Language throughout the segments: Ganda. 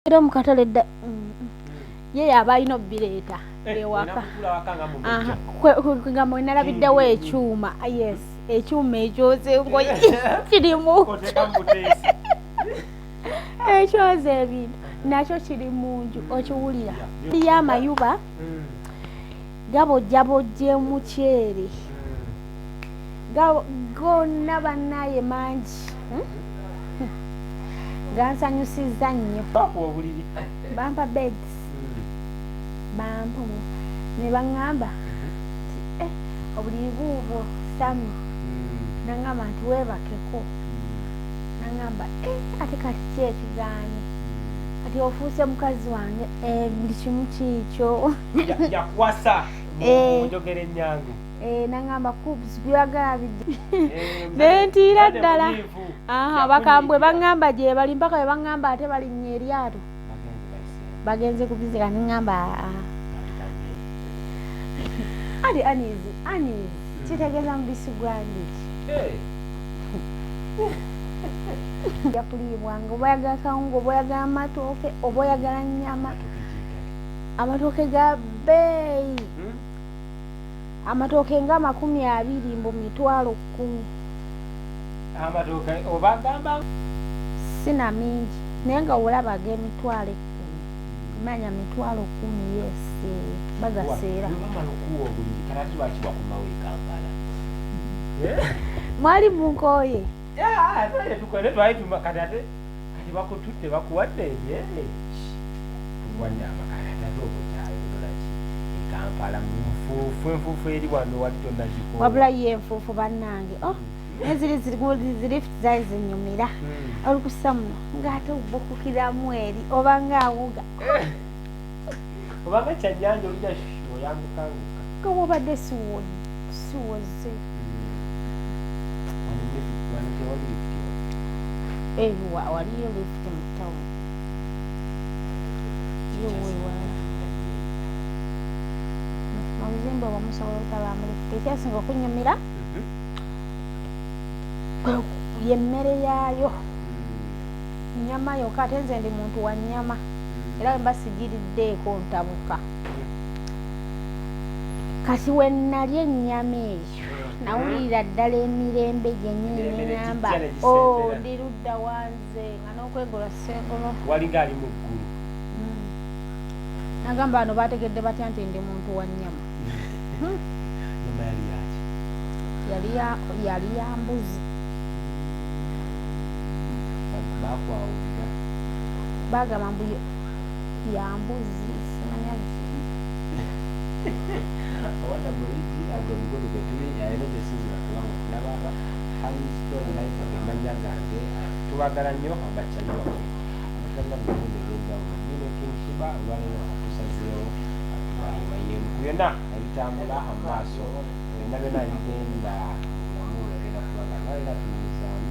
era mukatale dda ye abalina bireeta ewaka nga mwenalabiddewo ekyuma yes ekyuma ekyoze ngo kirimu ekyoze ebintu nakyo kiri mu nju okiwulira y'amayuba gabojjabojja muceere gonna bannaye mangi gansanyusizza nnyo bampa beds bampa ne baŋŋamba obuliri buubwo Sammy naŋŋamba nti weebakeko naŋŋamba ate kati ki ekigaanye kati ofuuse mukazi wange buli kimu kiikyo yakwasa njogera ennyangu naŋŋamba kubs byagala bijja nentiira ddala bakambwe baŋŋamba gye bali mpaka bwe baŋŋamba ate balinnya eryato bagenze kubizika neŋŋamba ali anizi kitegeeza mubisi gwange jakuliibwanga oba oyagala kawunga oba oyagala amatooke oba oyagala nnyama amatooke ga bbeeyi amatooke nga 20 mbu 10,000 amatooke oba gamba sina mingi naye nga olaba ag'emitwalo 10 manya 10,000 yes bagaseera mwali munkoye kati bakututte bakuwadde Kampala enfuufu eri wano wali tonnagikola wabula ye enfuufu bannange ziri zaali zinyumira olukusa muno ng'ate obukukiramu eri oba ng'awuga obanga kyanyanja olujja oyambukanguka nga bwobadde siwoze waliyo lifuti mu tawuni obuzimbe bwamusobola obutabaamu lifuti ekyasinga okunyumira yemmere yaayo nnyama yokka ate nze ndi muntu wa nnyama era we mbasigiriddeeko ntabuka kati we nalya ennyama eyo nawulira ddala emirembe gyennyini neŋŋamba ndi ludda wanze nga n'okwegola seegolo walinga ali mu ggulu nagamba bano bategedde batya nti ndi muntu wa nnyama nyama yali yaki yali ya mbuzi bakwawulira bagamba mbu ya mbuzi simanya awanda muliji agobigodo betuli ayina gyesizira kubanga okulaba haiston life agemanya gange tubagala nnyo abakyali bamwe abatanga mirundi eg'enjawulo Emilanga King Sheebah olwaleero atusazeewo atuwayiwayeemu ku byonna ebitambula amaaso byonna byonna ebigenda mugenda kubanga lwaleero atunyumizaamu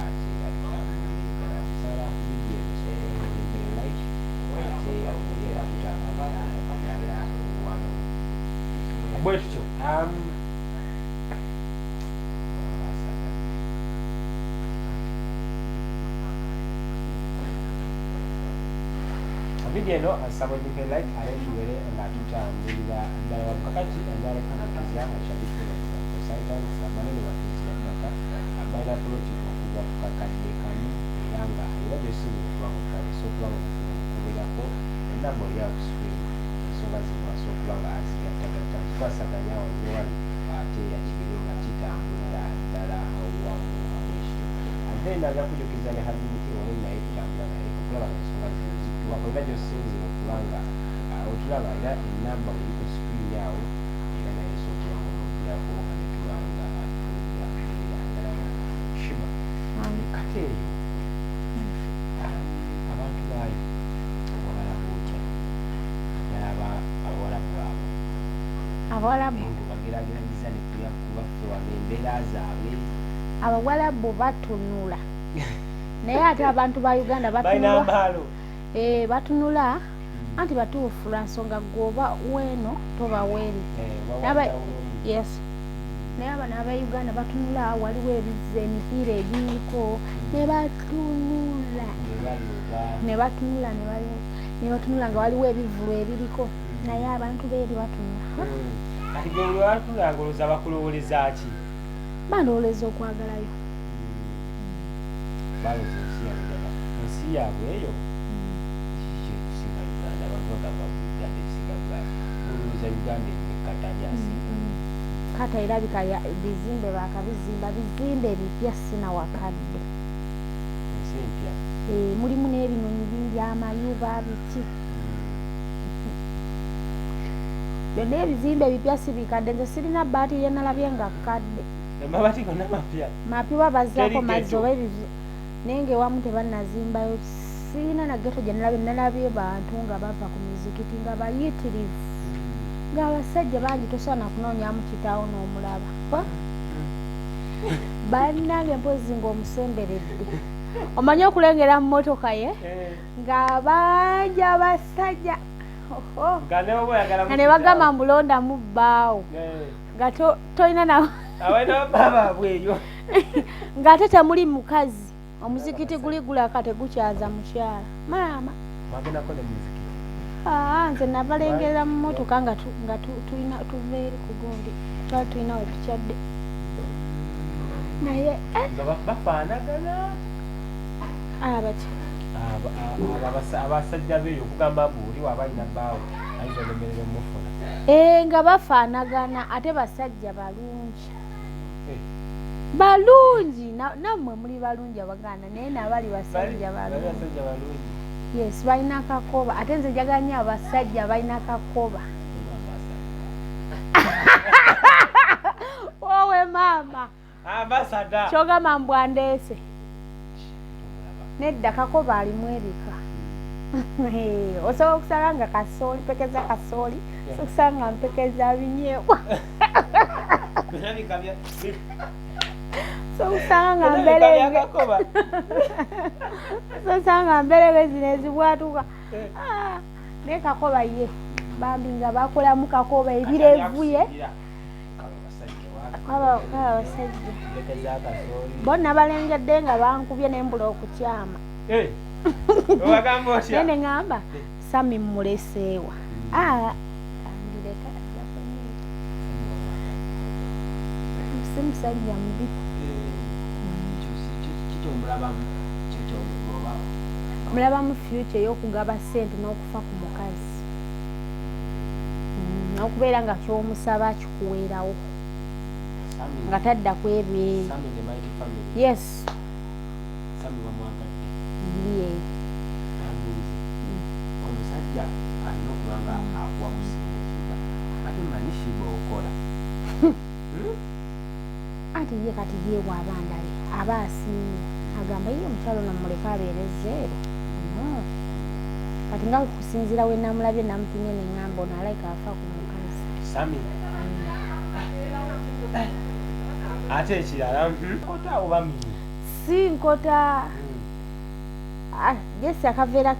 ate atutambulira atusala vidiyo like ate atubeera tutambulira ddala wano bwekityo video eno asaba onyuke like ale tuwere nga tutambulira ddala wamukakati anyalekanakiza ashabiki consultants amanene batuuzira ttaka abalina poloti okuva ku kakadde kamu era nga era gyosinga okuba kukalesa okuba kubirako enamba oli awo ku screen ensonga zimaso okuba nga azigataggata zikwasaganya wanyewali ate yakibire nga kitambulira ddala wamu bwekityo ate naga kujukiza ne hazimiti wali naye tutambula naye okulaba ngaensonga zino wakolera gyosinzira okubanga otulaba era enamba buli ku screen awo era naye sokuba ngaolugirako nga netubanga atuulira Sheebah kate eyo abantu baayo wabalabu otya ddala abawalabu abo abawalabu bagerageza ne kubaffe wano embeera zaabwe abawalabu batunula naye ate abantu ba Uganda balina amaalo batunula anti batuufu lwa nsonga gwoba weeno toba weeri yes naye abana aba Uganda batunula waliwo ebiza emipiira ebiriko ne batunula ne batunula ne batunula nga waliwo ebivulu ebiriko naye abantu beeri batunula kati gwe batunula nga olowooza bakulowoleza ki balowoleza okwagalayo balowooza ensi yaabwe eyo kyetusinga Uganda abantu bagamba Uganda ekisinga olowooza Uganda ekatalyasi kata erabika bizimbe bakabizimba bizimbe bipya sina wakadde ensi empya mulimu n'ebinyonyi bingi amayuba biki byonna ebizimbe ebipya si bikadde nze sirina bbaati lyenalabye nga kkadde amabaati gonna mapya bazaako mazzi oba naye ngaewamu tebannazimbayo sirina na geto gye nalabye bantu nga bava ku mizikiti nga bayitirivu ng'abasajja bangi tosaana kunoonyamu kitaawo n'omulaba bannange mpozi ng'omusemberedde omanyi okulengera mu motoka ye ng'abangi abasajja nga ne bagamba mbulonda mu bbaawo nga tolina ng'ate temuli mukazi omuzikiti guli gulaka tegukyaza mukyala maama nze nabalengerera mu motoka nga tulina tuva eri ku gundi twali tulina we tukyadde naye bafaanagana abaki abasajja beeyo okugamba mbu oli waba alina bbaawo ayinza olemerera omufuna nga bafaanagana ate basajja balungi nammwe muli balungi Abaganda naye nabali basajja balungi yes balina kakoba ate nze njaganya abasajja balina kakoba wowe maama kyogamba mbwandeese nedda kakoba alimu ebika osobola okusanga nga kasooli mpekeza kasooli okusanga mpekeza binyeebwa sokusanga mberege zino ezibwatuka naye kakoba ye bambi nga bakolamu kakoba ebirevuye abasajja bonna balengedde nga bankubye nembula okukyama naye neŋŋamba Sammy mmuleseewa si musajja mubi mulaba mu future ey'okugaba ssente n'okufa ku mukazi n'okubeera nga ky'omusaba kikuweerawo nga tadda ku ebyo yes ndiye omusajja alina okuba nga akuwa ku Sheebah ate manyi Sheebah okola ate ye kati yeewa abaana be aba asiimye agamba ye omukyalo namuleka abeere zeero kati nga kusinziira we namulabye namupimye neŋŋamba ono alayika afa ku mukazi Sammy ate ekirala nkota oba minyi si nkota jesi akaveera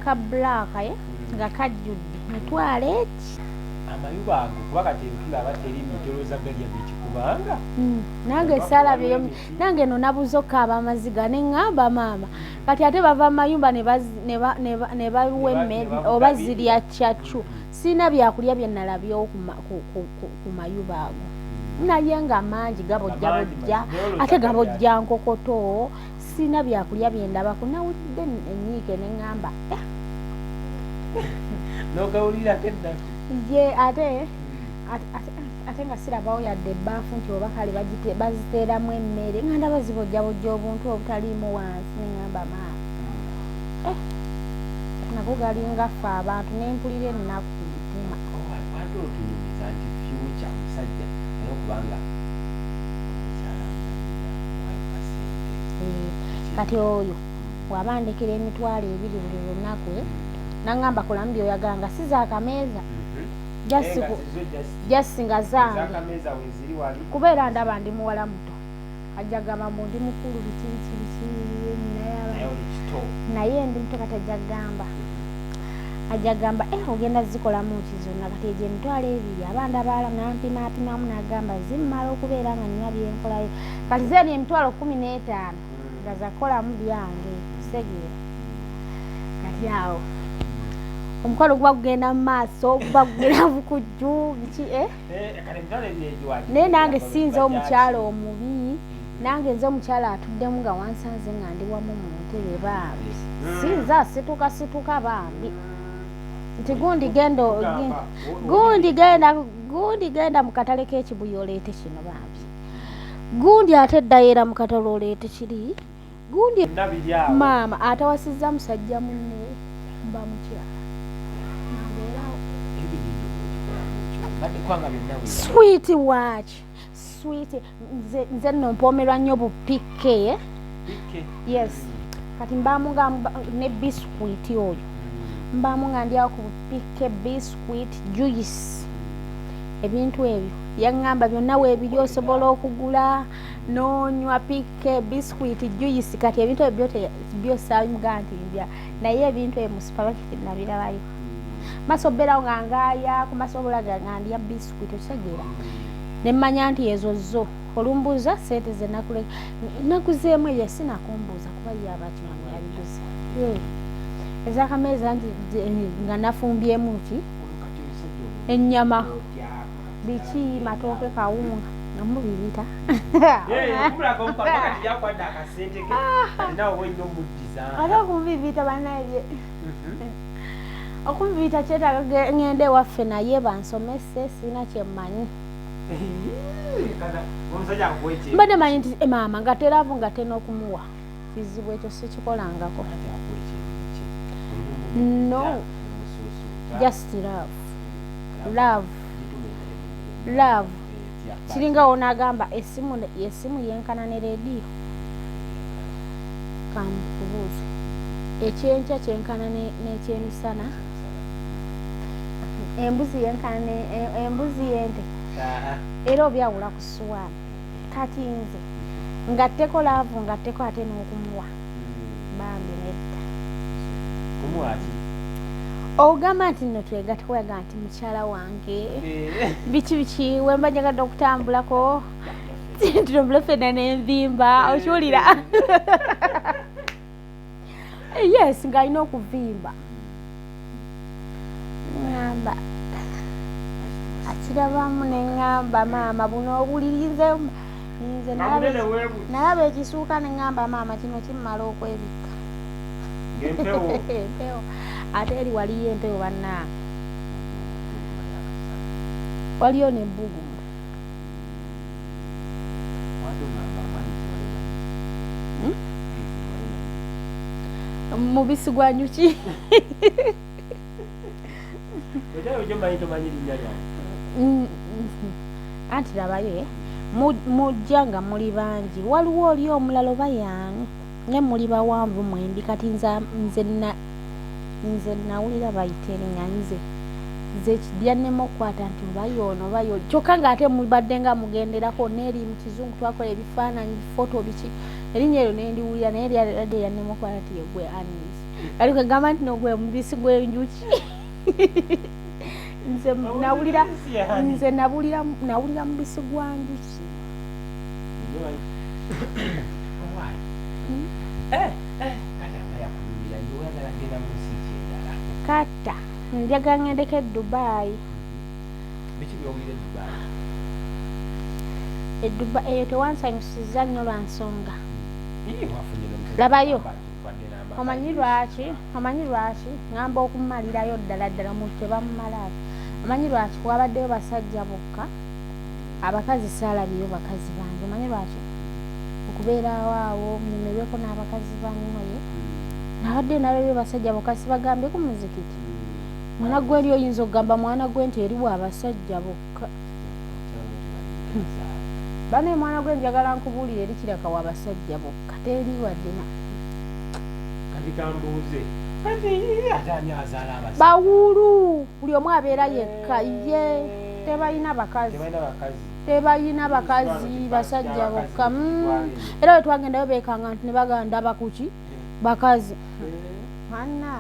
ka black nga kajjudde mitwalo eki amayuba ago kuba kati entulaba teri mitoloza galya bikikubanga nange salabyeyo nange no nabuzo kaaba amaziga neŋŋamba maama kati ate bava mayumba ne bawa emmere oba zirya cyacu sina byakulya bye nalabyewo ku mayuba ago naye nga mangi gabojja ate gabojja nkokoto sina byakulya bye ndabako nawulidde enyiike neŋŋamba nogawulirako ennaku ye ate nga sirabawo yadde ebbaafu nti oba kale baziteeramu emmere nga ndaba zibojjabojja obuntu obutaliimu wansi neŋŋamba maama nago galinga ffe abantu nempulira ennaku ku mutima wante otunyumiza nti future omusajja naye okubanga kati oyo wabandekera emitwalo 2 buli lunaku naŋŋamba kolamu byoyagala nga si zakameeza jasi nga zange kubeera ndaba ndi muwala muto ajja gamba mbu ndi mukulu bikirikirikiri naye ndi muto kati ajja gamba ajja gamba ogenda zikolamu ki zonna kati egyo emitwalo ebiri abanda abaala nampimapimamu n'agamba zimmala okubeera nga nina byenkolayo kati zeeni emitwalo 15 nga zakolamu byange kitegeera kati awo omukolo guba gugenda mu maaso guba gugenda bukujju biki naye nange sinze omukyalo omubi nange nze omukyala atuddemu nga wansanze nga ndi wamu mu ntebe bambi sinza situka bambi nti gundi genda mu katale k'ekibuye oleete kino bambi gundi ate eddayo era mu katale oleete kiri gundi maama atawasizza musajja munne mba mukyala sweet watch sweet nze nompomerwa nnyo bupike yes kati mbamu nga ne biscuit oyo mbamu nga ndyawo ku bupike biscuit juice ebintu ebyo yaŋŋamba byonna weebiri osobola okugula nonywa pike biscuit juice kati ebintu ebyo byosabimuga nti mbya naye ebintu ebyo mu supermarket nabirabayo masoberawo nga ngaaya ku masobolaga nga ndya biscuit okitegeera nemmanya nti ezo zo olumbuuza sente ze nakuzeemu eyo sinakumbuuza kuba yabakimanyi yabiguze ezakameeza nti nga nafumbyemu ki ennyama biki matooke kawunga namubibita ate okumubibita banaye okumubibita kyetaaga ngende ewaffe naye bansomese sirina kyemmanyi mbadde manyi nti maama nga teravu nga tena okumuwa bizibu ekyo sikikolangako no just love kiringa wonagamba esimu yenkana ne rediyo kamukubuuza ekyenkya kyenkana n'ekyemisana embuzi yente era obyawula ku ssuwaani kati nze ngatteko laavu ngatteko ate n'okumuwa bambi nedda ogamba nti nno twegatekoyaga nti mukyala wange biki wemba njagadde okutambulako tulombule fena n'envimba okiwulira yes ng'alina okuvimba ŋŋamba akirabamu neŋŋamba maama buno obulirize nze nalaba ekisuuka neŋŋamba maama kino kimmala okwebikka empewo ate eri waliyo empewo bannaa waliyo nebbugumu mubisi gwa njuki anti labayo mujja nga muli bangi waliwo oli omulala oba yaani ne muli bawanvu mwembi kati nze nawulira bayita erinnya nze kidyannemu okukwata nti obayoono obayo kyokka ng'ate mubadde nga mugenderako neeri mu kizungu twakola ebifaananyi foto biki erinnya eryo nendiwulira naye lyadde yannemu okukwata nti yegwe anis kali kwegamba nti nogwe mubisi gw'enjuki nze nawulira mubisi gwa njuki kata njaga ngendeko Dubai eyo tewansanyusiza nnyo lwa nsonga labayo omanyi lwaki ngamba okumalirayo ddala mu tebamumalayo omanyi lwaki wabaddeyo basajja bokka abakazi saalabiyo bakazi bange omanyi lwaki okubeerawo awo nyemerweko n'abakazi banywayo nabadde nalabyo basajja bokka sibagambye ku muzikiti mwana gwe eri oyinza okugamba mwana gwe nti eriwo abasajja bokka bane mwana gwe njagala nkubuulira eri kiraka wa basajja bokka teri waddena bawulu buli omu abeera yekka ye tebalina bakazi basajja bokka era wetwagendayo beekanga nti ne baganda bakuki bakazi anna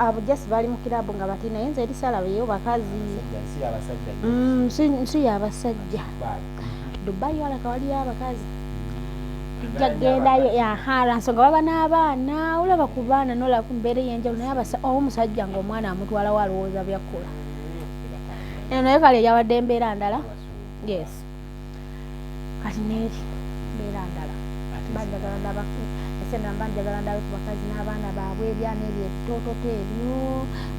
abujasi bali mu kirabu nga bati naye nze eri salabeyo bakazi nsi y'abasajja Dubai walaka waliyo abakazi tujja kugendayo nsonga baba n'abaana olaba ku baana nolaba ku mbeera ey'enjawulo naye omusajja ng'omwana amutwalawo alowooza byakola naye kale yawadde embeera ndala yes kati neeri mbeera ndala banjagala ndaba esena banjagala ndaba ku bakazi n'abaana baabwe ebyana ebyo ebitoototo ebyo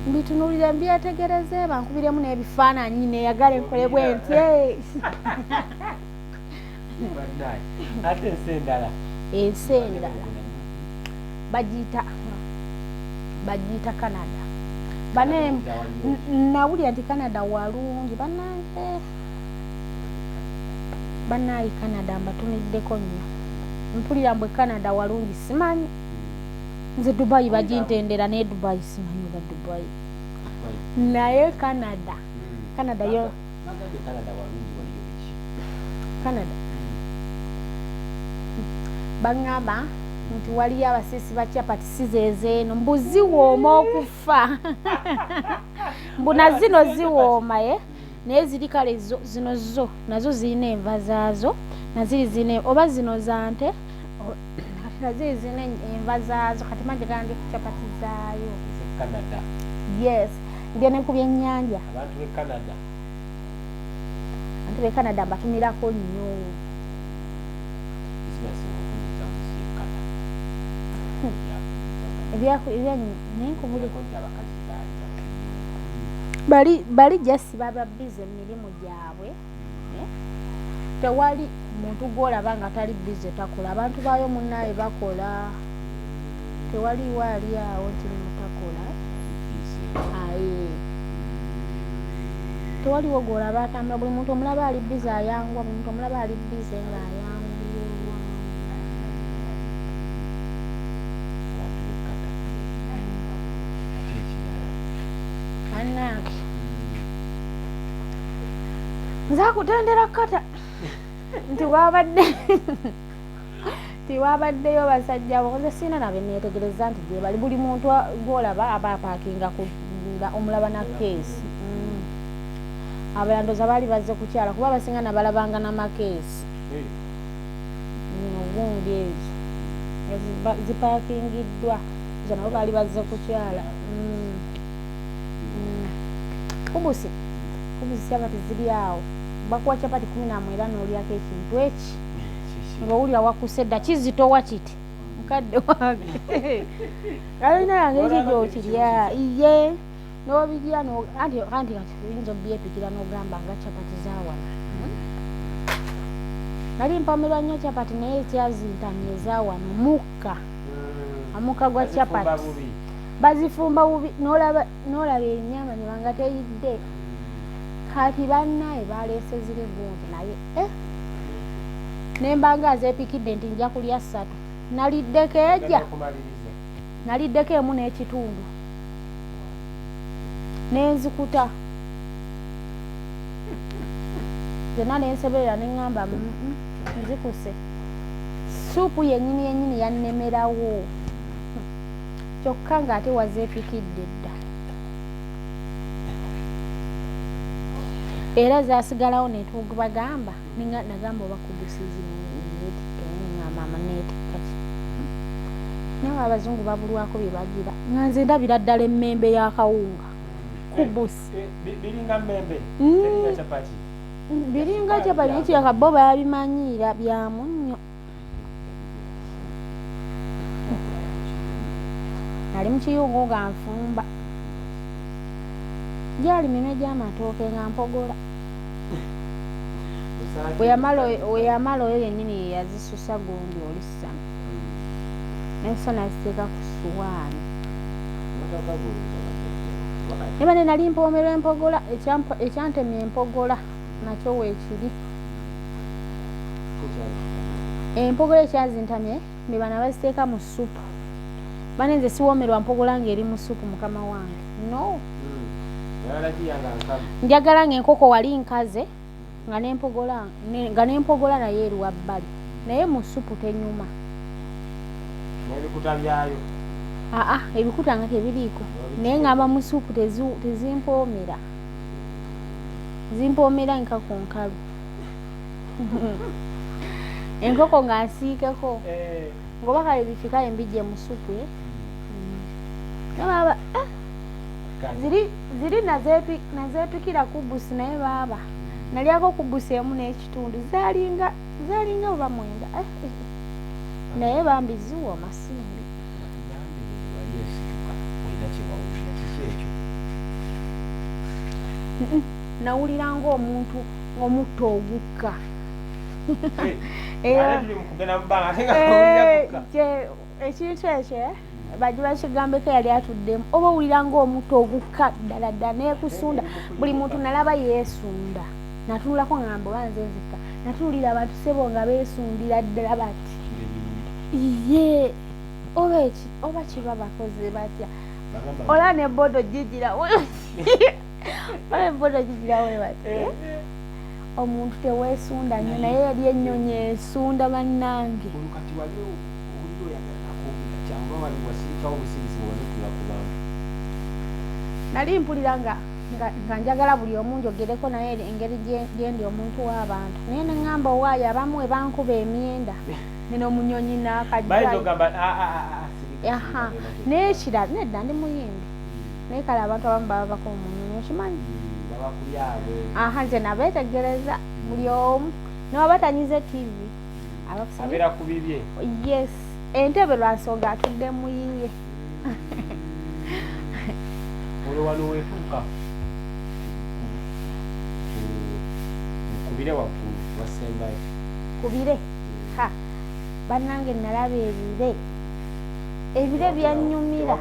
mbitunuulire mbyetegereze bankubiremu n'ebifaananyi neeyagala enkole bwenti ate ensendala ensenda bagiyita Canada bane nawulira nti Canada walungi bannange bannayi Canada mbatumiddeko nnyo mpulira mbwe Canada walungi simanyi nze Dubai bagintendera naye Dubai simanyi ba Dubai naye Canada yo Canada bangamba nti waliyo abasiisi ba chapati sizeezeeno mbu ziwooma okufa mbuna zino ziwooma naye ziri kale zino zo nazo zirina enva zaazo naziri zine oba zino zante naziri zine enva zaazo kati manje gandi chapati zaayo Canada yes ndio nekubye ennyanja abantu be Canada batumirako nnyo bali jasi baba bize emirimu gyabwe tewali muntu gwolaba nga tali bize takola abantu baayo munnaye bakola tewali wali awo nti mutakola tewaliwo gwolaba atambula buli muntu omulaba ali bize ayangwa buli muntu omulaba ali bize nga ayangwa nza kutendera kata nti wabaddeyo basajja bonze sina nabe neetegereza nti gye bali buli muntu gwolaba aba paakinga omulaba na keesi abalandoza baali bazze kukyala kuba abasinga nabalabanga n'amakeesi ogundi ezo zipaakingiddwa zo nabo baali bazze kukyala kubusi chapati ziri awo bakuwa chapati 11 era n'olyako ekintu eki ng'owulira wakusedda kizitowa kiti mukadde wange alina yange eki gyokirya iye n'obirya anti kati oyinza obyepikira n'ogamba nga chapati zawana nali mpamerwa nnyo chapati naye ekyazintamye ezawano amukka gwa chapati bazifumba bubi n'olaba ennyama ne banga teyidde kati bannaye baleese ziri gunti naye nembanga azeepikidde nti nja kulya 3 naliddeko eja naliddeko emu n'ekitundu nenzikuta zena nenseberera neŋŋamba nzikuse suupu yennyini yannemerawo kyokka ng'ate wazeepikidde dda era zasigalawo netugubagamba nagamba obakugusizi mama netikaki nawe abazungu babulwako byebagira nga nze ndabira ddala emmembe y'akawunga kubusi biringa mmembe chapati biringa chapati nekiraka bo babimanyiira byamu nnyo ali mukiyungu nga nfumba gyali mime gy'amatooke nga mpogola weyamala oyo yennyini yazisusa gundi olisama nensa naziteeka ku suwaani nebane nali mpoomerwa empogola ekyantemya empogola nakyo weekiri empogola ekyazintamye nebana baziteeka mu supu bane nze siwoomerwa mpogola ng'eri mu supu mukama wange no njagala ng'enkoko wali nkaze nga n'empogola naye eri wabbali naye mu supu tenyuma n'ebikuta byayo ebikuta nga tebiriiko naye ngamba mu suupu tezimpoomera zimpoomera nka ku nkalu enkoko nga nsiikeko ngoba kale bifikayo mbijje mu suupu baba ziri nazeepikira kubusi naye baaba nalyako kubusi emu n'ekitundu zalinga oba mwenda naye bambi ziwa amasimbi nawulira ng'omuntu omutto ogukka ekintu ekyo bajja bakigambeko yali atuddemu oba owulira ng'omutto ogukka ddala ddala neekusunda buli muntu nalaba yeesunda natunulako ngamba oba nze nzikka natuwulira abantu sebo nga beesundira ddala bati ye oba kiba bakoze batya ola nebodo gigirawo ola ebodo gigirawo bati omuntu teweesunda nnyo naye yali ennyonyi esunda bannange nali mpulira nga njagala buli omu njogereko naye engeri gyendi omuntu w'abantu naye neŋŋamba owaayo abamu ebankuba emyenda nino omunyonyi n'akajjayo naye ekirala nedda ndi muyimbi naye kale abantu abamu baba bako omunyonyi okimanyi nze nabeetegereza buli omu newaba tanyize tivi abeera ku bibye yes entebe lwansonga atudde muyiye olwalo weetuuka kubire waggulu wasembayo kubire bannange nalaba ebire byanyumira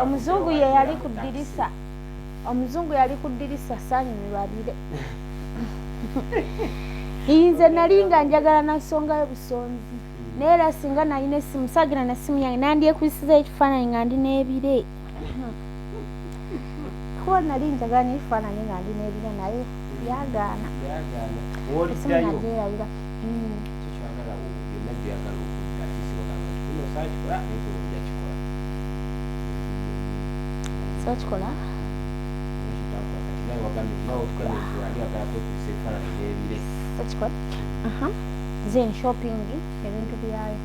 omuzungu ye yali ku ddirisa omuzungu yali ku ddirisa saanyumirwa bire nze nali nga njagala nasongayo busonzi naye era singa nalina essimu sagira na ssimu yange nandyekubisizayo ekifaananyi nga ndi n'ebire kuba nali njagala n'ekifaananyi nga ndi n'ebire naye byagaana essimu nagyerabira sokikola sokikola zen shopping ebintu byayo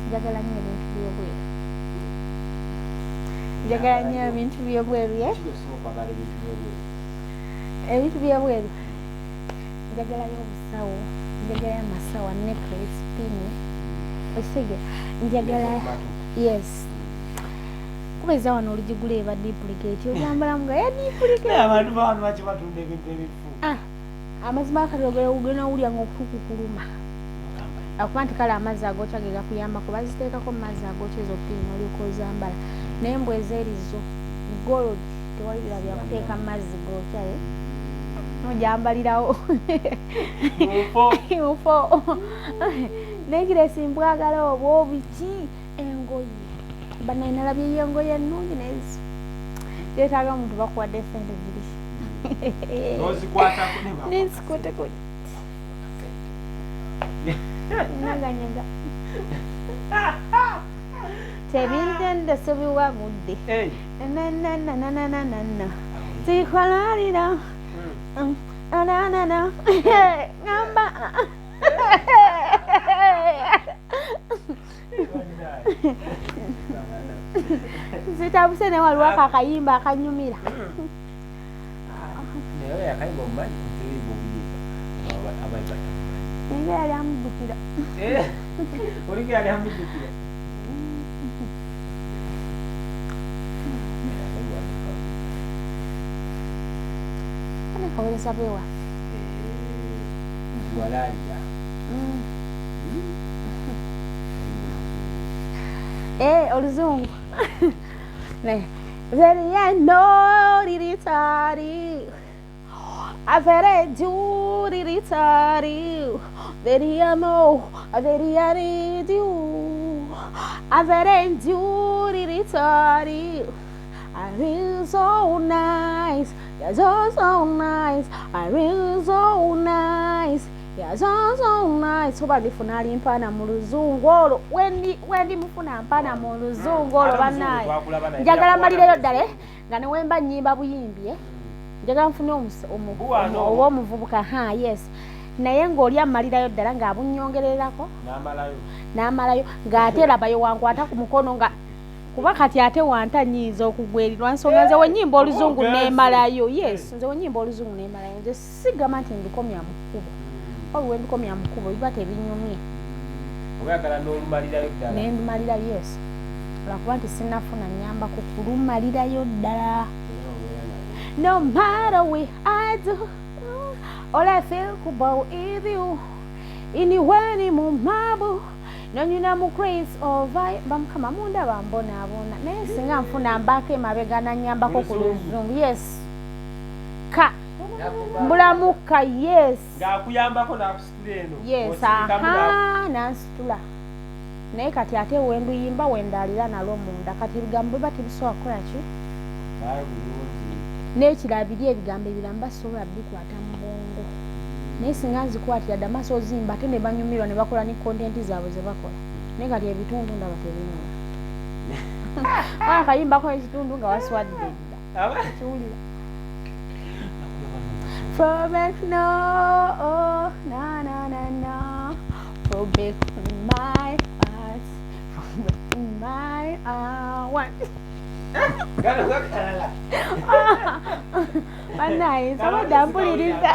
njagala nnyo ebintu byobweru njagala nnyo ebintu byobweru ebintu byobweru njagalayo obusawo njagalayo amasawa necklace pini osige njagala yes kubeza wano oligigula eba duplicate ogyambalamu nga abantu bano bakibatunda ebintu ebifu amazima akatogera ugena owulya nga okukukuluma akuba nti kale amazzi agokya ge gakuyambako baziteekako mu mazzi agokya ezo pini olyoka ozambala naye mbw ezeerizo gold tewalibira byakuteeka mu mazzi gokya nogyambalirawo mufo negiresi mbwagala obwo biki engoye banaye nalabyeyo engoye ennungi nezo zeetaaga omuntu bakuwadde sente ziri nensikoteko naganyaga tebintende sebiwabudde nanananananana tikwalalira ananana ngamba zitabuse ne waliwo akakayimba akanyumira naye yali amuddukira olinga yali amuddukira anekawoleza bwewa walaalira oluzungu verianoriritsari avereduriritsari veriano veriaridu avereduriritsari I feel so nice, you're so nice. I feel so nice. Yeah, so nice. Oba ndifuna ali mpana mu luzungu olwo. Wendi mufuna mpana mu luzungu olwo banaye. Njagala malireyo ddala nga ne wemba nnyimba buyimbi njagala nfune omuvubuka yes. Naye ng'oli amalirayo ddala ng'abunyongererako n'amalayo ng'ate labayo wankwata ku mukono nga kuba kati ate wanta nyiiza okugwerirwa nsonga nze wenyimba oluzungu n'emalayo yes nze wenyimba oluzungu n'emalayo nze sigamba nti ndikomya mu kkubo olwo wendikomya mu kkubo biba tebinyumye nendumalirayo yes olwakuba nti sinnafuna nnyamba ku kulumalirayo ddala no matter what I do all I feel about is you anywhere ni mu mabu nonyina mu grace over bamukama munda bambona naye singa nfuna mbako emabega nanyambako ku luzungu yes ka mbulamuka yes ng'akuyambako n'akusitula eno yes nansitula naye kati ate wenduyimba wendalira nalwo munda kati ebigambo biba tebisobola kukola ki n'ekirabiri ebigambo ebiramu basobola bikwata mu bwongo naye singa nzikwatira Damaso ozimba ate ne banyumirwa ne bakola ne kontenti zaabwe ze bakola naye kati ebitundu ndaba tebinyuma akayimbako ekitundu nga waswadde dda kiwulira from back no na from back my heart from back my one banaye sabadde mpuliriza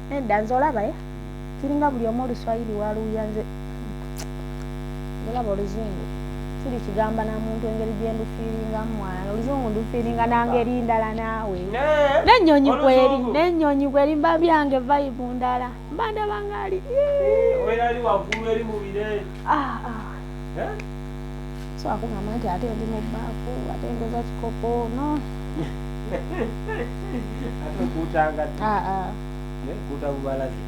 nedda nze olaba kiringa buli omu oluswayiri waluuya nze olaba oluzungu kiri kigamba na muntu engeri gyendufiiringamu mwana oluzungu ndufiiringa nangeri ndala naawe n'ennyonyi kweri mba byange vibe ndala mba ndaba ngaali obeera waggulu eri mu bire so akugamba nti ate ndi mu bbaafu ate ndoza kikopo no ate kuutanga kuuta bubalaze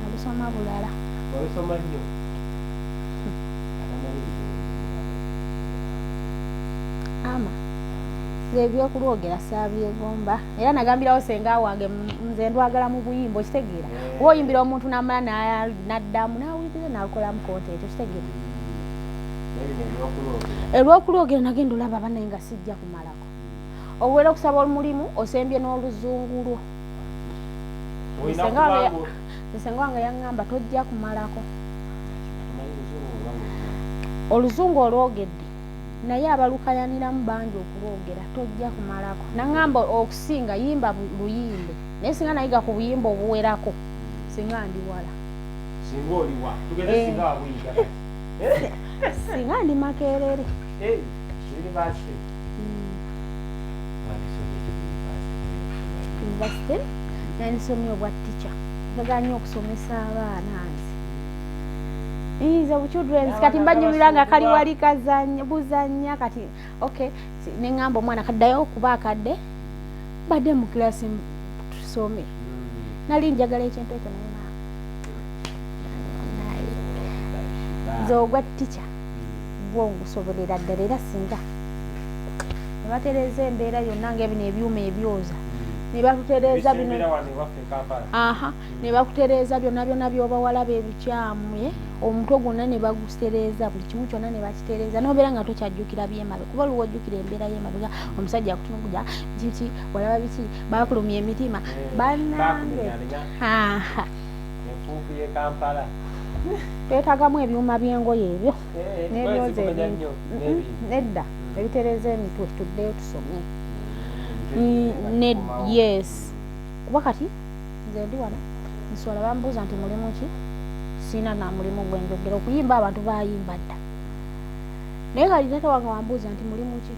olusoma bulala olusoma nnyo ama ebyokulwogera saabyegomba era nagambirawo senga wange nze ndwagala mu buyimba okitegeera oba oyimbira omuntu namala naddamu nawuliriza nakolamu kontenti okitegeera olwokulwogera nagenda olaba banaye nga sijja kumalako obuwera okusaba omulimu osembye n'oluzungu lwo senga wange yaŋŋamba tojja kumalako oluzungu olwogedde naye abalukayaniramu bangi okulwogera tojja kumalako naŋŋamba okusinga yimba luyimbe naye singa nayiga ku buyimba obuwerako singa ndi wala singa oliwa tugende singa wabuyiga singa ndi makerere university nanisomye obwa teacher baganya okusomesa abaana nze buchildren's kati mbanyumira nga kali wali kazanya buzanya kati okay neŋŋamba omwana kaddayo okuba akadde badde mu kilasi tusome nali njagala ekintu ekyo nze ogwa teacher gwongusobolera ddala era singa nebatereza embeera yonna ngaebino ebyuma ebyoza nebakutereza bino nebakutereza byonna byonna byobawalaba ebikyamu omutwe gwonna nebagutereza buli kimu kyonna nebakitereza nobeera nga tokyajjukira byemabe kuba oluwa ojjukira embeera yemabega omusajja akutunukuja kiki walaba biki bakulumya emitima banange twetagamu ebyuma by'engoye ebyo nebyoza ebintu nedda ebitereza emitwe tuddeyo tusomye yes kuba kati nze ndi wano nsobola bambuuza nti mulimu ki siina na mulimu gwenjogera okuyimba abantu bayimba dda naye kali taata wange wambuuza nti mulimu ki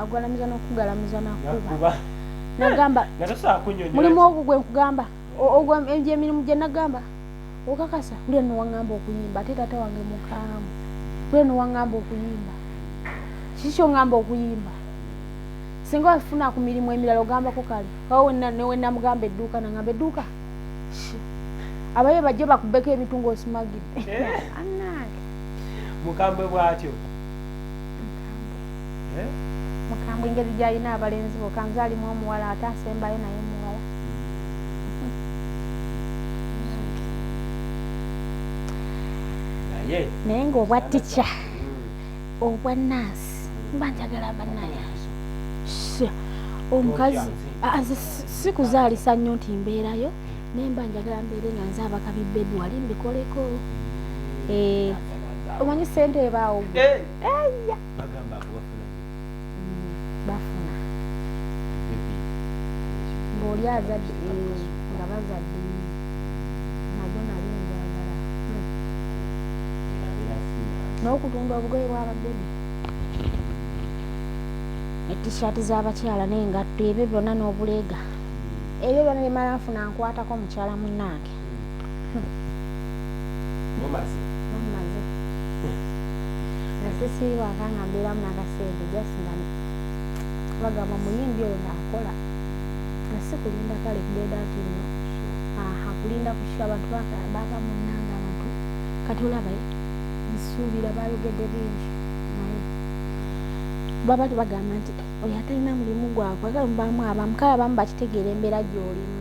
agalamiza n'okugalamiza nakuba nagamba mulimu ogwo gwe nkugamba emirimu gye nagamba okakasa buli eno waŋŋamba okuyimba ate taata wange mukaamu buli eno waŋŋamba okuyimba kikyo ŋŋamba okuyimba singa wafuna ku mirimu emirala ogambako kale kawe wenamugamba edduuka nangamba edduuka abaye bajje bakubbeko emitungo osimagidde anange mukambwe bwatyo mukambwe engeri gy'alina abalenzi bokka nze alimu omuwala ate asembayo naye muwala. Naye ng'obwa tica obwa naasi mba njagala bannaye omukazi nze si kuzaalisa nnyo nti mbeerayo naye mba njagala mbeere nga nze abakabi bebi wali mbikoleko. Omanyi ssente ebaawo eya bafuna ng'oli azadde nga bazadde nago nali njagala n'okutunda obugoye bw'ababebi etishaati z'abakyala n'engatto ebyo byonna n'obuleega ebyo byonna bimala nfuna nkwatako mukyala munnange. Mumaze nasisiibwaka nga mbeeramu n'akasente jasingani bagamba muyimbi oyo ng'akola nasi kulinda kale kugenda ati nno kulinda kusha abantu baka munnanga abantu kati olabaye nsuubira bayogedde bingi naye baba tebagamba nti oyo atalina mulimu gwakwagala mubamu abamu kale abamu bakitegeera embeera gy'olimu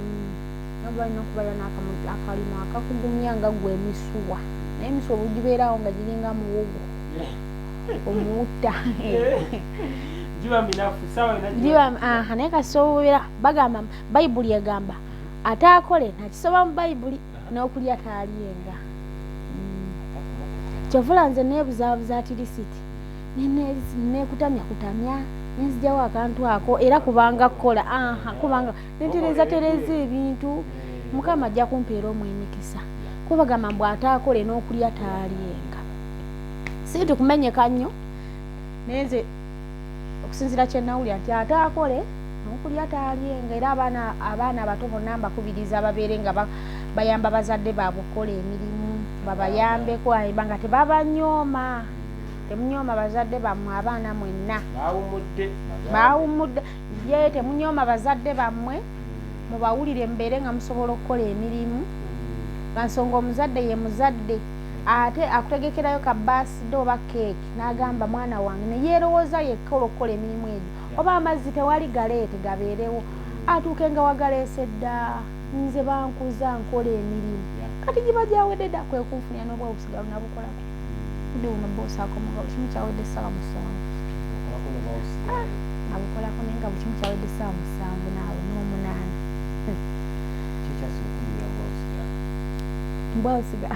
nabo balina okubayo n'akalimu akakugumya nga gwe emisuwa naye emisuwa obugibeerawo nga giringa muwogo omuwutta naye kasobola bagamba bayibuli egamba ate akole nakisoba mu bayibuli n'okulya taalyenga. Kyovula nze neebuzaabuza tirisiti nekutamya nenzigyawo akantu ako era kubanga kola kubanga netereza ebintu Mukama ajja kumpeera omwemikisa kubagamba mbw ate akole n'okulya taalyenga. Si tukumenyeka nnyo naye nze okusinziira kyenawulira nti ate akole n'okulya taalyenga era abaana abato bonna mbakubiriza babeere nga bayamba bazadde baabwe okukola emirimu babayambeko ayimba nga tebabanyooma temunyooma bazadde bammwe abaana mwenna baawumudde ye temunyooma bazadde bammwe mubawulire mbeere nga musobola okukola emirimu nga nsonga omuzadde ye muzadde ate akutegekerayo ka baaside oba keeki n'agamba mwana wange ne yeerowooza yekkola okukola emirimu egyo oba amazzi tewali galeete gabeerewo atuuke nga wagaleese dda nze bankuza nkola emirimu kati giba gyawedde dda kwe kunfunya n'obwa busigalu nabukolako budde buno bwosaakomuga bukimu kyawedde essaawa 7 nabukolako naye nga bukimu kyawedde essaawa 7 naawe n'omunaana mbwosiga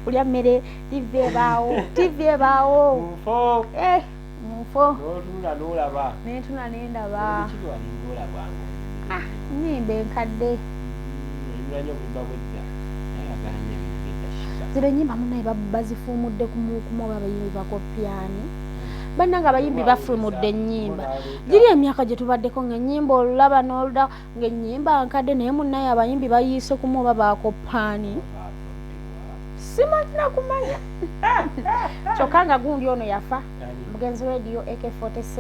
bulya mmere tivi ebaawo mufo nentuna nendaba nyimba enkadde zino enyimba munaye bazifuumudde kumuba abayimbi bakopyani bannanga abayimbi bafuumudde ennyimba giri emyaka gye tubaddeko ng'ennyimba olulaba n'oluda ng'ennyimba nkadde naye munaye abayimbi bayiise kumuba bakopani simanyina kumanya kyokka nga gundi ono yafa mugenzi radio AK47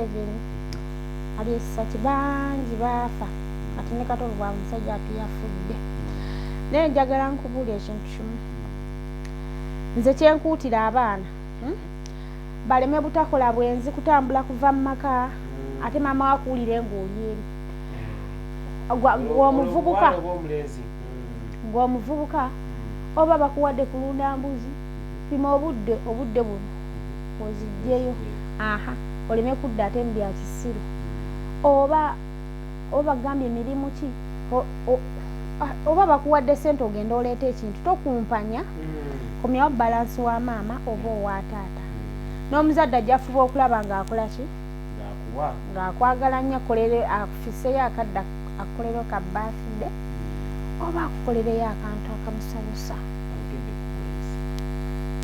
ali esaki bangi baafa ate ne katono bwa musajja atu yafudde naye njagala nkubuulira ekintu kimu nze kyenkuutira abaana baleme butakola bwenzi kutambula kuva mu maka ate maama wakuwulire ng'oli eri ng'omuvubuka oba bakuwadde kulunda mbuzi pima obudde buno ozijjeyo oleme kudda ate mu bya kisiru oba gambye emirimu ki oba bakuwadde sente ogenda oleeta ekintu tokumpanya komyawo balansi wa maama oba owa taata n'omuzadde ajja fuba okulaba ng'akola ki ng'akwagala nnyo akufiseyo akadde akukolereyo ka baafidde oba akukolereyo akantu akamusanyusa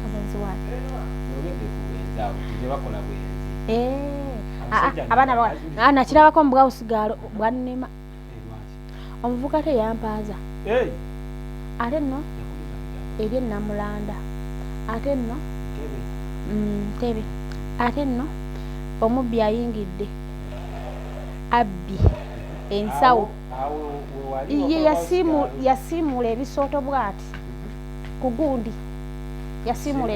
obenzi waake abaana nakirabako mu bwawusigalo bwannema omuvuka teyampaaza ate nno eri ennamulanda ate nno tebe ate nno omubbi ayingidde abbi ensawo ye yasiimuula ebisooto bw'ati ku gundi yasiimuula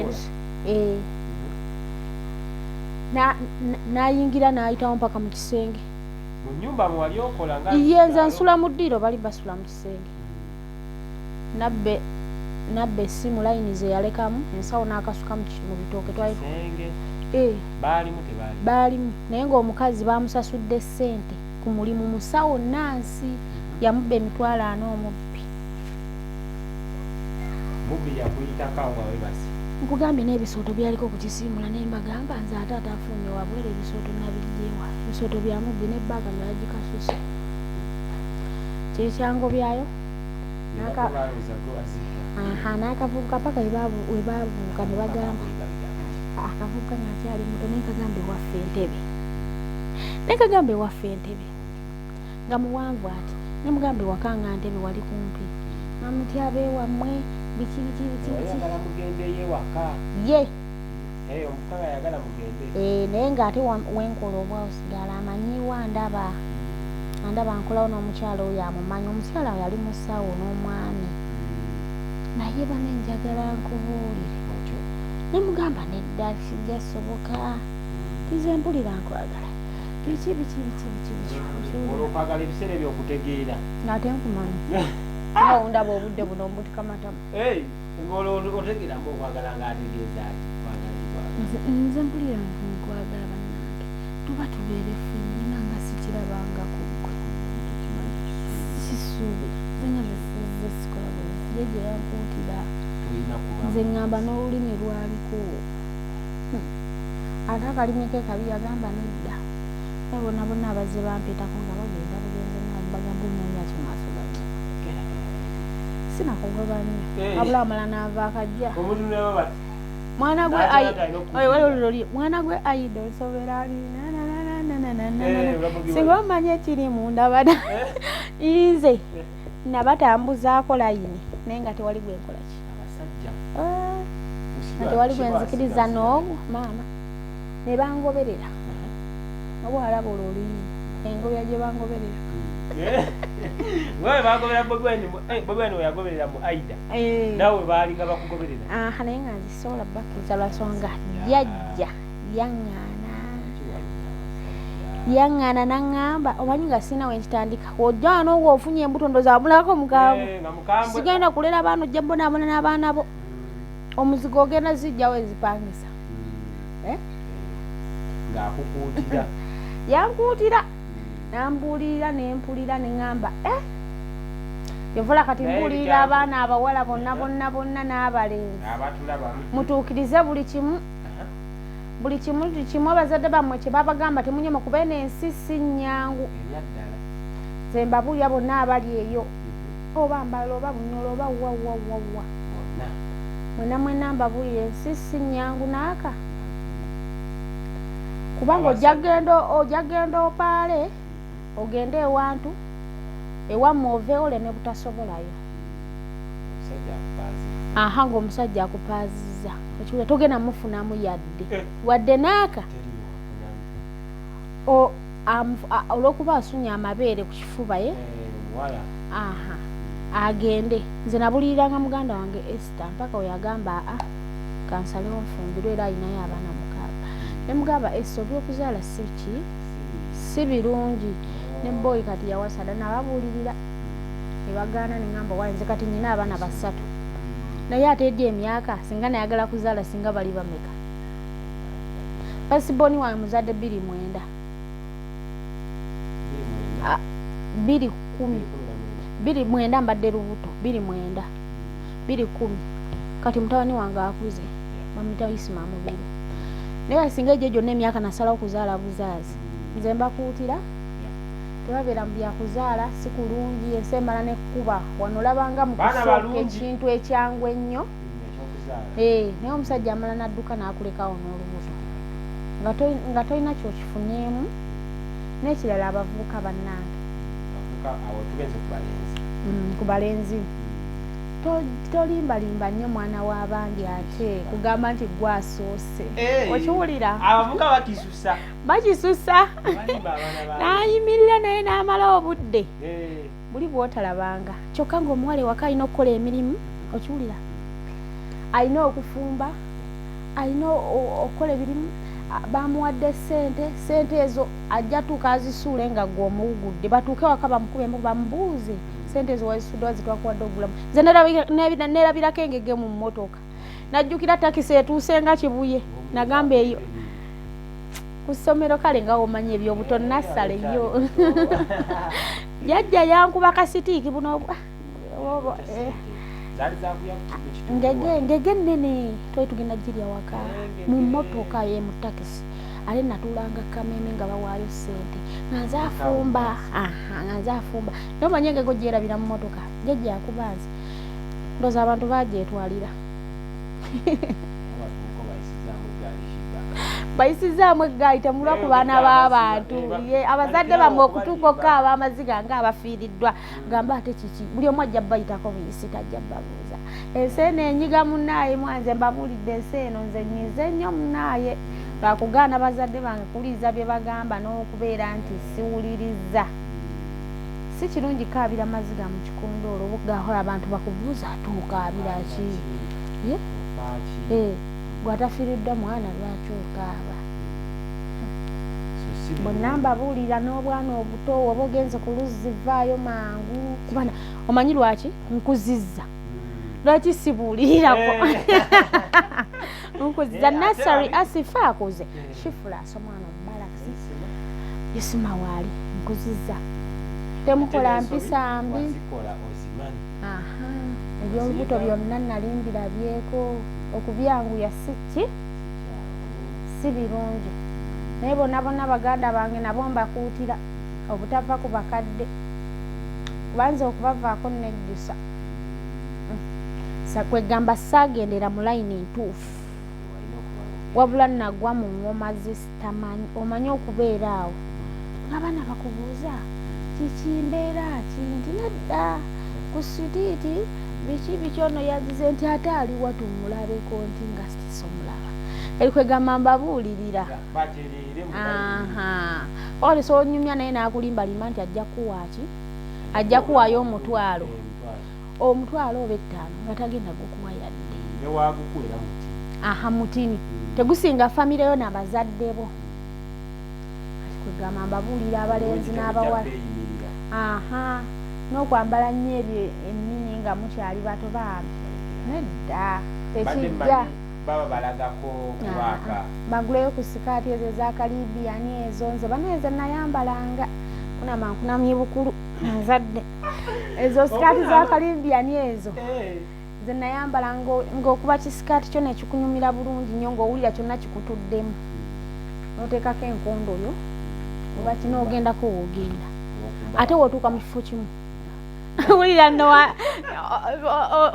n'ayingira n'ayitawo mpaka mu kisenge. Mu nnyumba mwe wali okola nga yenze nsula mu ddiiro bali basula mu kisenge. Nabbe essimu layini ze yalekamu ensawo n'akasuka mu bitooke twali baalimu tebaali baalimu naye ng'omukazi baamusasudde ssente ku mulimu musawo Nansi yamubba emitwalo 40 omubbi. mubbi yakuyitako awo nga webasi. Nkugambye n'ebisooto byaliko ku kisiimula ne mbagamba nze ate atafulumye wabwera ebisooto nabijjewa. Ebisooto bya mubbi n'ebbaaga nga yagikasuse. Kyekyango byayo n'akavubuka paka we baavuuka ne bagamba akavubuka ng'akyali muto naye kagamba ewaffe Entebbe. Naye kagamba ewaffe Entebbe nga muwanvu ati ne mugamba ewaka nga Ntebbe wali kumpi. Namuti abeewammwe biki ayagala mugende ewaka ye omukaga ayagala mugende naye ng'ate wenkola obwa osigala amanyiwa ndaba nkolawo n'omukyala oyo amumanyi. Omukyala we yali musawo n'omwami naye bane njagala nkubuulire. Ne mugamba nedda kijjasoboka tize mpulira nkwagala biki olwokwagala ebiseera ebyokutegeera ng'ate nkumanyi awo ndaba obudde buno mbutika matamu ng'otegeeramu okwagala ng'ategeeza ati nze mpulira nkwagala bannange tuba tubeere ffennyina nga sikirabangako ggwe sisuubira zenya ze sikola bwezi yeje yankuutira nze ŋŋamba n'olulimi lwaliko ate akalimi ke kabi yagamba nedda naye bonna abazze bampitako nga bagenda bugenze nabo bagamba omwoyo akimaaso gati sinakugaba nnyo wabula amala n'ava akajja mwana gwe mwana gwe ayida osobera singa omanye ekiri munda bada nze nabatambuzaako layini naye nga tewali gwenkola ki nga tewali gwenzikiriza n'ogwo maama ne bangoberera oba alaba olulimi engobya gye bangoberera wewe bagobera bobweni weyagoberera mu aida nawe baalinga bakugoberera naye nga nzisobola bakkiriza lwasonga jjajja yaŋŋaana naŋŋamba omanyi nga sina wenkitandika ojja n'ogwo ofunye embuto ndoza wabulako mukaabu sigenda kulera baana ojja bonaabona n'abaana bo omuzigo ogenda zijjawo ezipangisa ng'akukuutira yankuutira nambuulirira nempulira neŋŋamba yovula kati mbuulirira abaana abawala bonna n'abalenzi mutuukirize buli kimu abazadde bammwe kye babagamba temunyema kuba n'ensi si nnyangu ze mbabuulira bonna abali eyo oba mbala oba bunyola oba wawawawa mwena mbabuulira ensi si nnyangu naaka kubanga ojja genda opaale ogende ewantu ewammwe oveewo oleme butasobolayo ng'omusajja akupaaziza ekibuza togenda mufunamu wadde naaka olw'okuba asunye amabeere ku kifuba ye agende. Nze nabuliriranga muganda wange Esther mpaka we yagamba kansalewo nfumbirwe era ayinayo abaana 6 ne mugamba Esther ebyokuzaala si birungi ne boy kati yawasada nababuulirira ne bagaana ne ngamba wayi nze kati nina abaana 3 naye ate eddi emyaka singa nayagala kuzaala singa bali bameka pasiboni wange muzadde 29 210 mbadde lubuto 29 kati mutawani wange akuze bamuyita Isima Mubiri naye singa ejjo gyonna emyaka nasalawo kuzaala buzaazi nze mbakuutira tebabeera mu byakuzaala si kulungi ensi emala nekkuba wano olabanga mu kusooka ekintu ekyangu ennyo naye omusajja amala n'adduka n'akulekawo n'olubuto nga tolina kyokifunyemu n'ekirala abavubuka bannange ku balenzi tolimbalimba nnyo mwana w'abandi ate kugamba nti gwasoose okiwulira abavubuka bakisusa n'ayimirira naye n'amala obudde buli bw'otalabanga kyokka ng'omuwala ewaka alina okukola emirimu okiwulira alina okufumba alina okukola ebirimu bamuwadde sente ezo ajja tuuka azisuule nga gwe omuwugudde batuuke waka bamukubemu bamubuuze sente ezo wazisudde wazitwakuwadde ogulamu nze nerabirako engege mu mmotoka najjukira takisi etuuse nga kibuye nagamba eyo ku ssomero kale nga womanya ebyobuto nassaleyo yajja yankuba kasitiiki buno ngege nnene twali tugenda girya waka mu mmotoka ye mu takisi ale natulanga kameme nga bawaayo sente nga nze afumba naye omanye engege ogyerabira mu mmotoka jajja yakubanze ndooza abantu bagyetwalira bayisizaamu eggaali temulwa ku baana b'abantu abazadde bamwe okutuuka ab'amaziga nga abafiiriddwa gamba ate kiki buli omu ajja bayitako buyisi tajja babuuza ensi eno enyiga munnaaye mwanze mbabuulidde ensi eno nze nyize nnyo munnaaye lwakugaana bazadde bange kuwuliriza bye bagamba n'okubeera nti siwuliriza si kirungi kaabira maziga mu kikondoolo bugahola abantu bakubuuza atuukaabira ki gwatafiiriddwa mwana lwaki okaaba bonna mbabuulira n'obwana obuto oba ogenze ku luzzi vaayo mangu kubana omanyi lwaki nkuzizza lwaki sibuulirirako nkuzizza nasary asifa akuze shifulaasi omwana omubalasi yisima waali nkuzizza temukola mpisa mbi ebyolubuto byonna nali mbirabyeko okubyanguya si birungi naye bonna baganda bange nabo mbakuutira obutava ku bakadde kubanze okubavaako nejjusa kwegamba saagendera mu layini ntuufu wabula nagwa mu ngoma zisitamanyi omanyi okubeera awo nga baana bakubuuza kikimbeera kinti nedda ku sitiiti biki ono yazize nti ate aliwa tumulabeko nti nga sitisomulaba erikwegamba mbabuulirira oli soonyumya naye nakulimbalima nti ajja kuwaaki ajja kuwaayo omutwalo oba 5 nga tagenda gukuwa yadde mutini tegusinga famireyo n'abazadde bo kwegamba mbabuulira abalenzi n'abawala n'okwambala nnyo ebyo ennini nga mukyali bato bambi nedda tekijja baguleyo ku sikaati ezo ezakalibiani ezo nze baneeze nayambalanga kunamye bukulu nzadde ezo sikaati zakalibiani ezo nze nayambala ng'okuba kisikaati kyo nekikunyumira bulungi nnyo ng'owulira kyonna kikutuddemu noteekako enkondo yo oba kino ogendako woogenda ate wotuuka mu kifo kimu wulira nno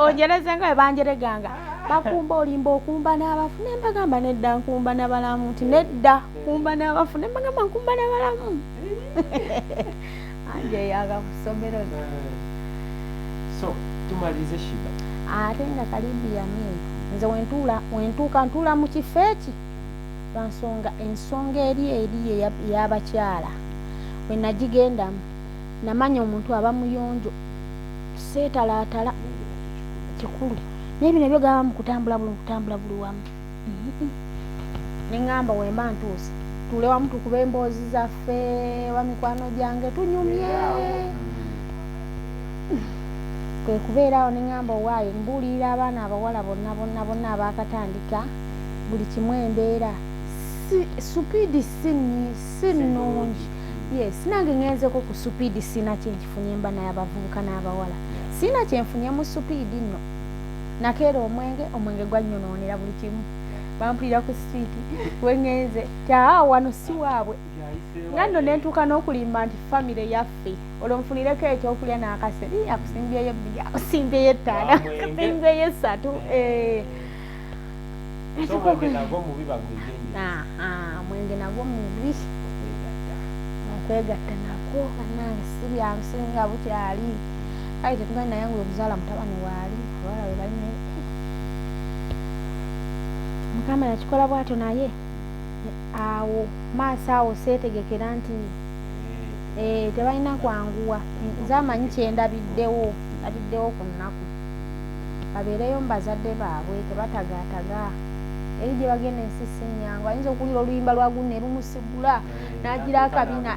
onjereze nga webanjereganga bakumba olimba okumba n'abafu nembagamba nedda nkumba n'abalamu nti nedda kumba n'abafu nembagamba nkumba n'abalamu anje yaga ku ssomero tumalize Sheebah ate nga Caribbean nze ntuula mu kifo eki lwansonga ensonga eri ey'abakyala we nagigendamu namanya omuntu aba muyonjo seetalaatala kikulu naye bino byogaba mu kutambula buli wamu neŋŋamba wemba ntuuse tuule wamu tukuba emboozi zaffe wa mikwano gyange tunyumye kwe kubeerawo neŋŋamba owaayo mbuulirira abaana abawala bonna abakatandika buli kimu embeera supiidi si nnungi sinange ngenzeko ku supiidi sina kyenkifunye mba naye abavubuka n'abawala sina kyenfunye mu supiidi nno nakeera omwenge gwanyonoonera buli kimu bampulira ku sitiiti wengenze wano si waabwe nga nno nentuuka n'okulimba nti famire yaffe olwo nfunireko ekyokulya n'akaseri akusimbyeyo 2 akusimbyeyo 5 akusimbyeyo 3 mwenge nagwo mubi okwegatta nagwo nange sibyangu singa bukyali kale tetugani naye ngwe okuzaala mutabani waali abawala we balina mukama yakikola bwatyo naye awo maaso awo seetegekera nti tebalina kwanguwa nze amanyi kyendabiddewo ku nnaku babeereyo mu bazadde baabwe tebatagaataga eri gye bagenda ensisi ennyangu ayinza okuwulira oluyimba lwa gunne lumusigula n'agira akabina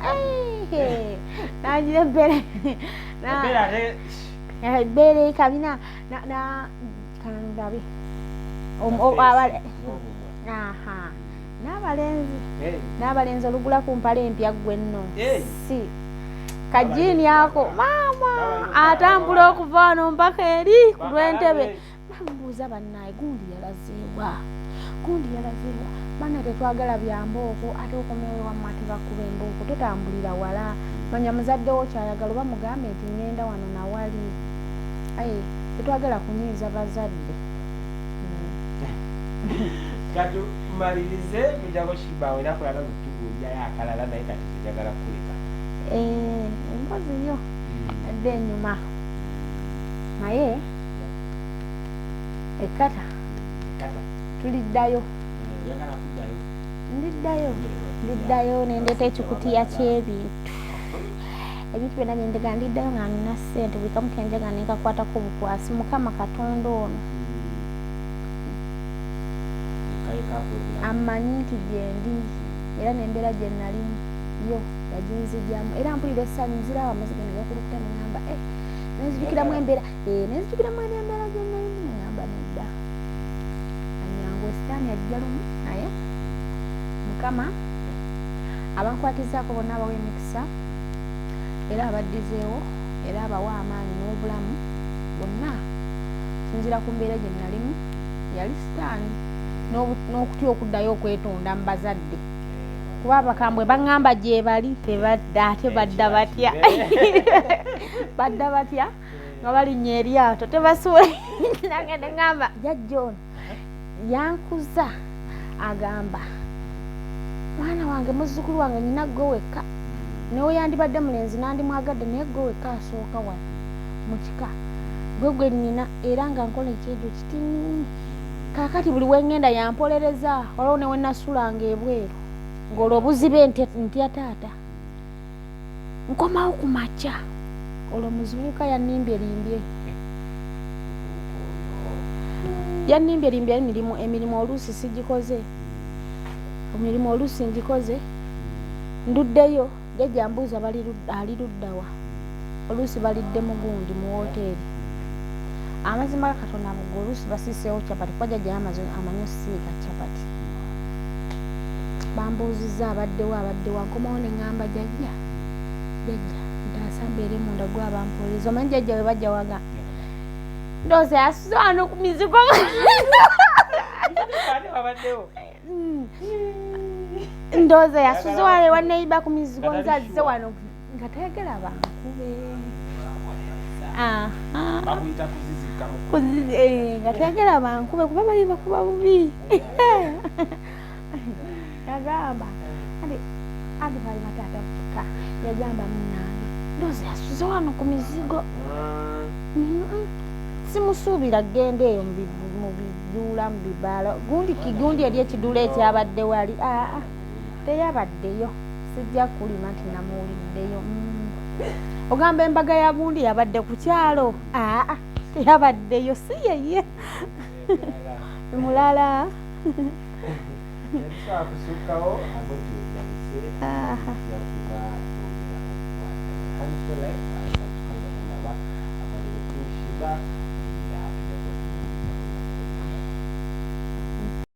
n'agira ebbere kabina kandabe n'abalenzi olugula ku mpale empya ggwe nno si kajiini ako maama atambula okuva wano mpaka eri ku lw'entebe namubuuza bannaye gundi yalaziibwa bana tetwagala byambooko ate okomewo wamma tebakuba embooko totambulira wala manya muzaddewo kyayagala oba mugambe nti ngenda wano nawali tetwagala kunyiiza bazadde katumalirize kujjako Sheebah wenaku yala kutugunjayo akalala naye kati tujagala kuleka empozi yo adde enyuma naye ekkata tuliddayo ndiddayo nendeeta ekikutiya ky'ebintu ebintu byonna byendega ndiddayo nga nina ssente buli kamu kenjaga nenkakwatako obukwasi mukama katonda ono amanyi nti gyendi era nembeera gye nalimu yo yaginzigyamu era mpulira essanyu nzirawo amaziga negakulukuta neŋamba nenzijukiramu embeera nenzijukiramu embeera gye nalimu neŋamba nedda anyangu esitaani ajja lumu naye mukama abankwatizaako bonna abawa emikisa era abaddizeewo era abawa amaanyi n'obulamu bonna sinzira ku mbeera gye nalimu yali sitaani n'okutya okuddayo okwetonda mu bazadde kuba abakambwe baŋŋamba gye bali tebadda ate badda batya nga balinnya eryato tebasuula nange neŋŋamba jjajja ono yankuza agamba mwana wange muzzukulu wange nina gwe wekka newe yandibadde mulenzi nandimwagadde naye gwe wekka asooka wano mu kika gwe nina era nga nkola ekyejo kitini kaakati buli wengenda yampolereza olwo newe nasulanga ebweru ng'olwo obuzibe ntya taata nkomawo ku makya olwo muzibuka yannimbye emirimu oluusi sigikoze emirimu oluusi ngikoze nduddeyo jjajja mbuuza ali luddawa oluusi balidde mugundi mu woteeri amazima ga Katonda amuga oluusi basiiseewo capati kuba jjajja amanyi osiika capati bambuuzizza abaddewo nkomawo neŋŋamba jjajja ntaasa mbeere munda gwe abampuliza omanyi jjajja we bajja waga ndoozi yasuze wano ku mizigo ndoozi yasuze wano ewaneiba ku mizigo nzazze wano nga tayagala bankube nga tayagala bankube kuba bali bakuba bubi yagamba andi bali matata kuka yagamba munange ndoozi yasuze wano ku mizigo simusuubira genda eyo mu biduula mu bibaala gundi eri ekiduula ekyabadde wali teyabaddeyo sijja kulima nti namuwuliddeyo ogamba embaga ya gundi yabadde ku kyalo teyabaddeyo si yeye mulala